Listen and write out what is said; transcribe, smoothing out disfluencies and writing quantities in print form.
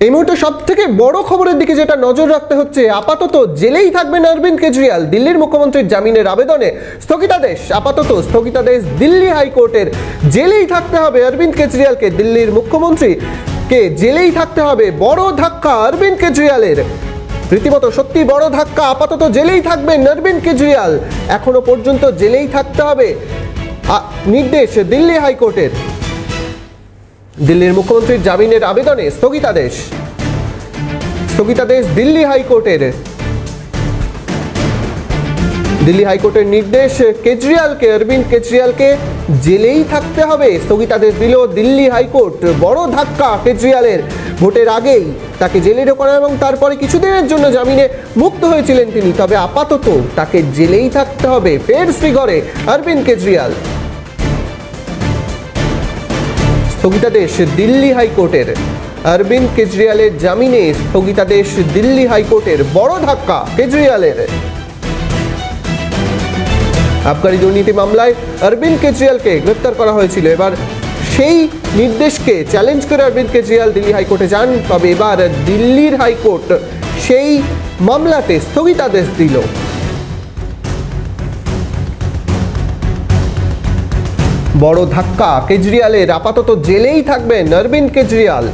এই মুহূর্তে সব থেকে বড় খবরের দিকে যেটা নজর রাখতে হচ্ছে, আপাতত জেলেই থাকবেন অরবিন্দ কেজরিওয়াল। দিল্লির মুখ্যমন্ত্রীর জামিনের আবেদনে স্থগিতাদেশ, আপাতত স্থগিতাদেশ দিল্লি হাইকোর্টের। জেলেই থাকতে হবে অরবিন্দ কেজরিওয়ালকে, দিল্লির মুখ্যমন্ত্রীকে জেলেই থাকতে হবে। বড় ধাক্কা অরবিন্দ কেজরিওয়ালের, রীতিমতো সত্যি বড় ধাক্কা। আপাতত জেলেই থাকবেন অরবিন্দ কেজরিওয়াল, এখনো পর্যন্ত জেলেই থাকতে হবে, নির্দেশ দিল্লি হাইকোর্টের। দিল্লির মুখ্যমন্ত্রীর জামিনের আবেদনে স্থগিতাদেশ, স্থগিতাদেশ দিল্লি হাইকোর্টের। দিল্লি হাইকোর্টের নির্দেশ, কেজরিওয়ালকে, অরবিন্দ কেজরিওয়ালকে জেলেই থাকতে হবে। স্থগিতাদেশ দিল দিল্লি হাইকোর্ট। বড় ধাক্কা কেজরিওয়ালের, ভোটের আগেই তাকে জেলে ঢোকানো এবং তারপরে কিছুদিনের জন্য জামিনে মুক্ত হয়েছিলেন তিনি, তবে আপাতত তাকে জেলেই থাকতে হবে। ফের শ্রীগড়ে অরবিন্দ কেজরিওয়াল। স্থগিতাদেশ দিল্লি হাইকোর্টের, অরবিন্দ কেজরিওয়ালের জামিনে স্থগিতাদেশ দিল্লি হাইকোর্টের। বড় ধাক্কা কেজরিওয়ালের। আবগারি দুর্নীতি মামলায় অরবিন্দ কেজরিওয়ালকে গ্রেফতার করা হয়েছিল, এবার সেই নির্দেশকে চ্যালেঞ্জ করে অরবিন্দ কেজরিওয়াল দিল্লি হাইকোর্টে যান। তবে এবার দিল্লির হাইকোর্ট সেই মামলাতে স্থগিতাদেশ দিল। বড় ধাক্কা কেজরিওয়ালের, আপাতত জেলেই থাকবেন অরবিন্দ কেজরিওয়াল।